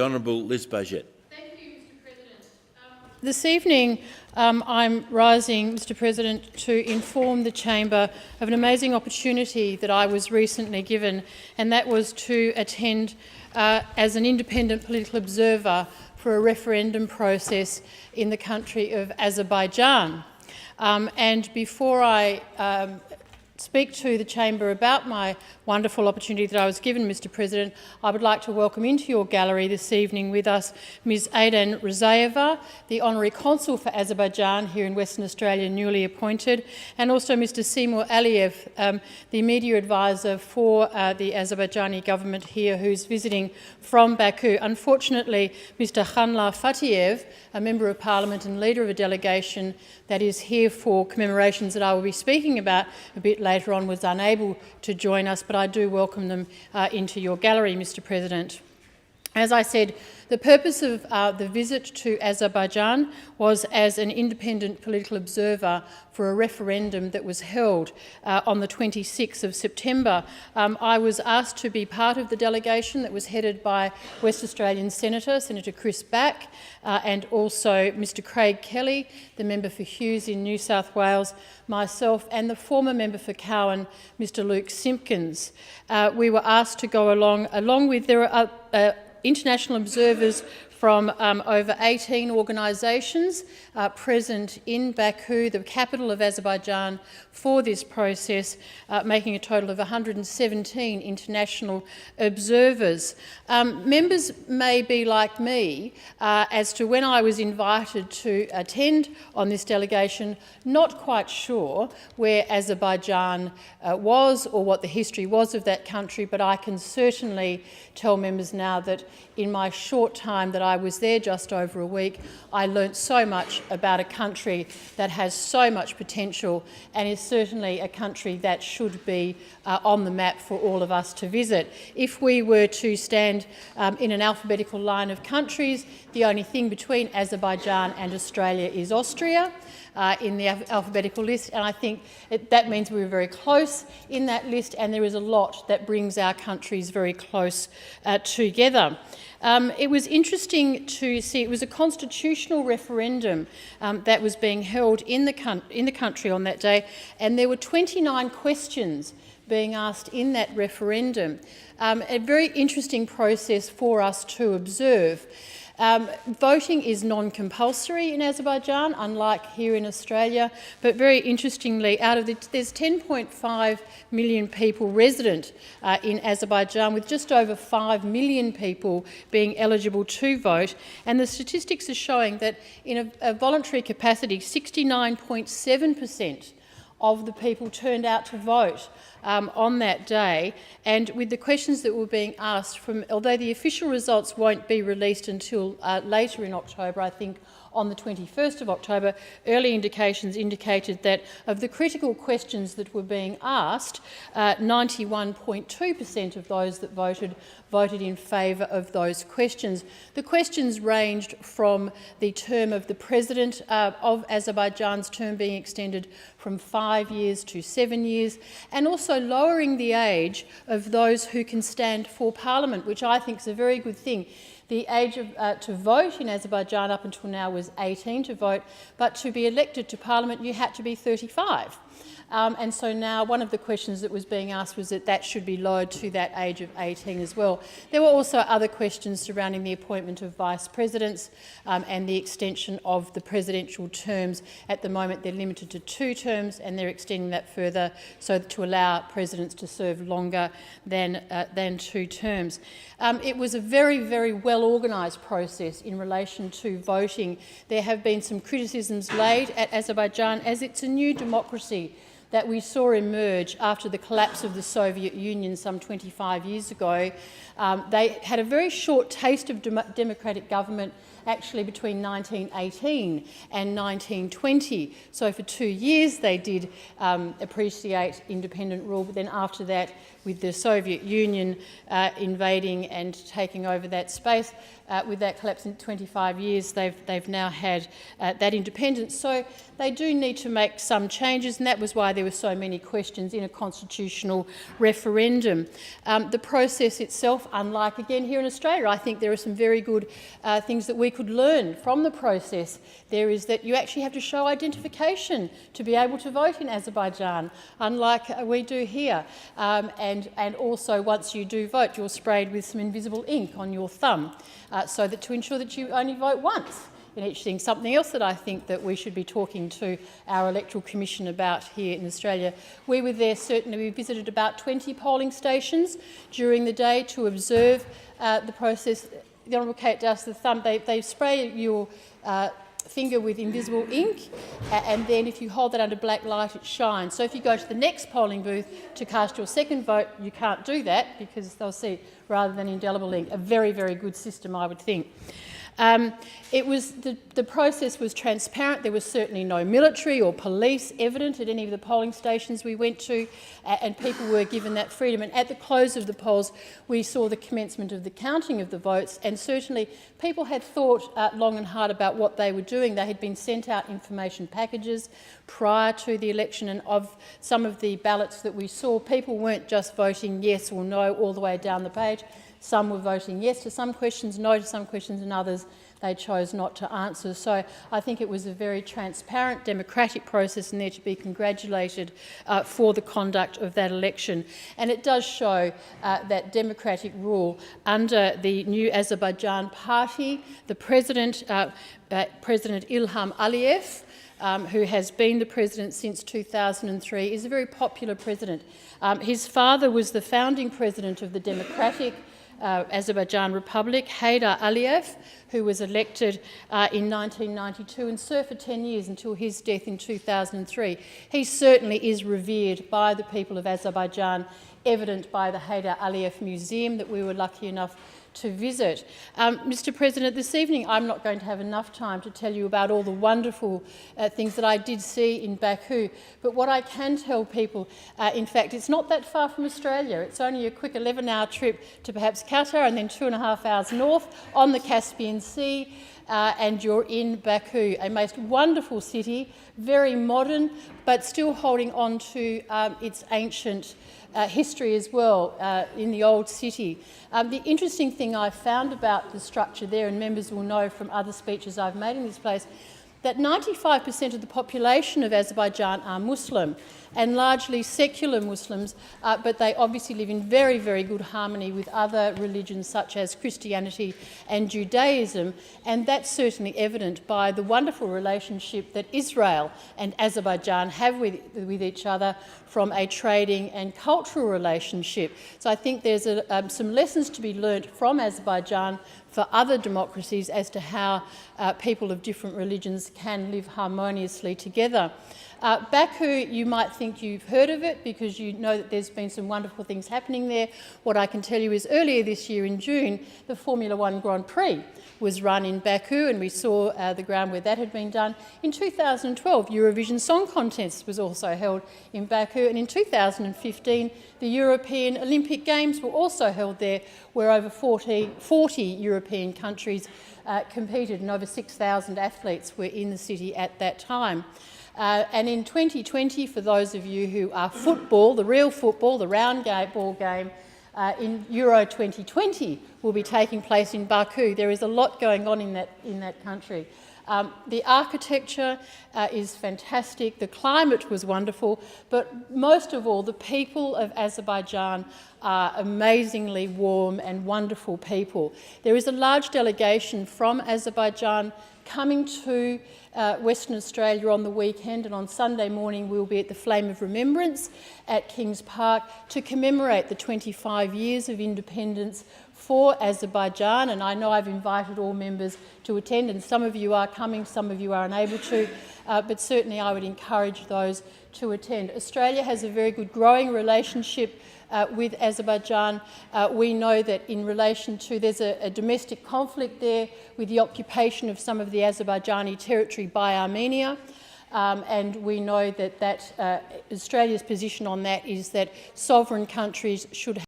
Honourable Liz Behjat. Thank you, Mr. President. This evening I'm rising, Mr. President, to inform the Chamber of an amazing opportunity that I was recently given, and that was to attend as an independent political observer for a referendum process in the country of Azerbaijan. And before I speak to the Chamber about my wonderful opportunity that I was given, Mr. President, I would like to welcome into your gallery this evening with us Ms Aidan Rizayeva, the Honorary Consul for Azerbaijan here in Western Australia, newly appointed, and also Mr Seymour Aliyev, the media advisor for the Azerbaijani government here, who's visiting from Baku. Unfortunately, Mr Khanlar Fatiev, a Member of Parliament and leader of a delegation that is here for commemorations that I will be speaking about a bit later on, was unable to join us, but I do welcome them into your gallery, Mr. President. As I said, the purpose of the visit to Azerbaijan was as an independent political observer for a referendum that was held on the 26th of September. I was asked to be part of the delegation that was headed by West Australian Senator Chris Back, and also Mr Craig Kelly, the member for Hughes in New South Wales, myself and the former member for Cowan, Mr Luke Simpkins. We were asked to go along with there are international observers from over 18 organisations present in Baku, the capital of Azerbaijan, for this process, making a total of 117 international observers. Members may be like me as to when I was invited to attend on this delegation, not quite sure where Azerbaijan was or what the history was of that country, but I can certainly tell members now that in my short time that I was there, just over a week, I learnt so much about a country that has so much potential and is certainly a country that should be on the map for all of us to visit. If we were to stand in an alphabetical line of countries, the only thing between Azerbaijan and Australia is Austria in the alphabetical list, and I think that means we were very close in that list, and there is a lot that brings our countries very close together. It was interesting to see, it was a constitutional referendum that was being held in the country on that day, and there were 29 questions being asked in that referendum. A very interesting process for us to observe. Voting is non-compulsory in Azerbaijan, unlike here in Australia, but very interestingly, there's 10.5 million people resident in Azerbaijan, with just over 5 million people being eligible to vote, and the statistics are showing that in a voluntary capacity, 69.7% of the people turned out to vote on that day. And with the questions that were being asked, although the official results won't be released until later in October, I think on the 21st of October, early indications indicated that of the critical questions that were being asked, 91.2% of those that voted in favour of those questions. The questions ranged from the term of the President of Azerbaijan's term being extended from 5 years to 7 years, and also lowering the age of those who can stand for Parliament, which I think is a very good thing. The age to vote in Azerbaijan up until now was 18 to vote, but to be elected to Parliament you had to be 35. And so now one of the questions that was being asked was that should be lowered to that age of 18 as well. There were also other questions surrounding the appointment of vice presidents and the extension of the presidential terms. At the moment they're limited to 2 terms, and they're extending that further so to allow presidents to serve longer than 2 terms. It was a very, very well organised process in relation to voting. There have been some criticisms laid at Azerbaijan as it's a new democracy that we saw emerge after the collapse of the Soviet Union some 25 years ago. They had a very short taste of democratic government actually between 1918 and 1920. So for 2 years they did appreciate independent rule, but then after that with the Soviet Union invading and taking over that space. With that collapse in 25 years, they've now had that independence. So they do need to make some changes, and that was why there were so many questions in a constitutional referendum. The process itself, unlike again here in Australia, I think there are some very good things that we could learn from the process. There is that you actually have to show identification to be able to vote in Azerbaijan, unlike we do here. And also, once you do vote, you're sprayed with some invisible ink on your thumb, so that to ensure that you only vote once in each thing. Something else that I think that we should be talking to our Electoral Commission about here in Australia. We were there, certainly we visited about 20 polling stations during the day to observe the process. The Honourable Kate does the thumb. They spray your finger with invisible ink, and then if you hold that under black light, it shines. So if you go to the next polling booth to cast your second vote, you can't do that because they'll see it rather than indelible ink. A very, very good system, I would think. The process was transparent. There was certainly no military or police evident at any of the polling stations we went to, and people were given that freedom. And at the close of the polls, we saw the commencement of the counting of the votes, and certainly people had thought long and hard about what they were doing. They had been sent out information packages prior to the election, and of some of the ballots that we saw, people weren't just voting yes or no all the way down the page. Some were voting yes to some questions, no to some questions, and others they chose not to answer. So I think it was a very transparent, democratic process, and they're to be congratulated for the conduct of that election. And it does show that democratic rule under the new Azerbaijan party. The president, President Ilham Aliyev, who has been the president since 2003, is a very popular president. His father was the founding president of the Democratic Azerbaijan Republic, Heydar Aliyev, who was elected in 1992 and served for 10 years until his death in 2003. He certainly is revered by the people of Azerbaijan, evident by the Heydar Aliyev Museum that we were lucky enough to visit. Mr. President, this evening I'm not going to have enough time to tell you about all the wonderful things that I did see in Baku, but what I can tell people, in fact, it's not that far from Australia. It's only a quick 11-hour trip to perhaps Qatar and then 2.5 hours north on the Caspian Sea, and you're in Baku, a most wonderful city, very modern, but still holding on to its ancient history as well in the old city. The interesting thing I found about the structure there, and members will know from other speeches I've made in this place, that 95% of the population of Azerbaijan are Muslim, and largely secular Muslims, but they obviously live in very, very good harmony with other religions such as Christianity and Judaism, and that's certainly evident by the wonderful relationship that Israel and Azerbaijan have with each other from a trading and cultural relationship. So I think there's some lessons to be learnt from Azerbaijan for other democracies as to how people of different religions can live harmoniously together. Baku, you might think you've heard of it because you know that there's been some wonderful things happening there. What I can tell you is earlier this year in June, the Formula One Grand Prix was run in Baku, and we saw the ground where that had been done. In 2012, Eurovision Song Contest was also held in Baku, and in 2015, the European Olympic Games were also held there, where over 40 European countries competed, and over 6,000 athletes were in the city at that time. And in 2020, for those of you who are football, the real football, the round ball game, in Euro 2020 will be taking place in Baku. There is a lot going on in that country. The architecture is fantastic, the climate was wonderful, but most of all, the people of Azerbaijan are amazingly warm and wonderful people. There is a large delegation from Azerbaijan coming to Western Australia on the weekend, and on Sunday morning we'll be at the Flame of Remembrance at Kings Park to commemorate the 25 years of independence for Azerbaijan, and I know I've invited all members to attend, and some of you are coming, some of you are unable to, but certainly I would encourage those to attend. Australia has a very good growing relationship with Azerbaijan. We know that in relation to, there's a domestic conflict there with the occupation of some of the Azerbaijani territory by Armenia. and we know that Australia's position on that is that sovereign countries should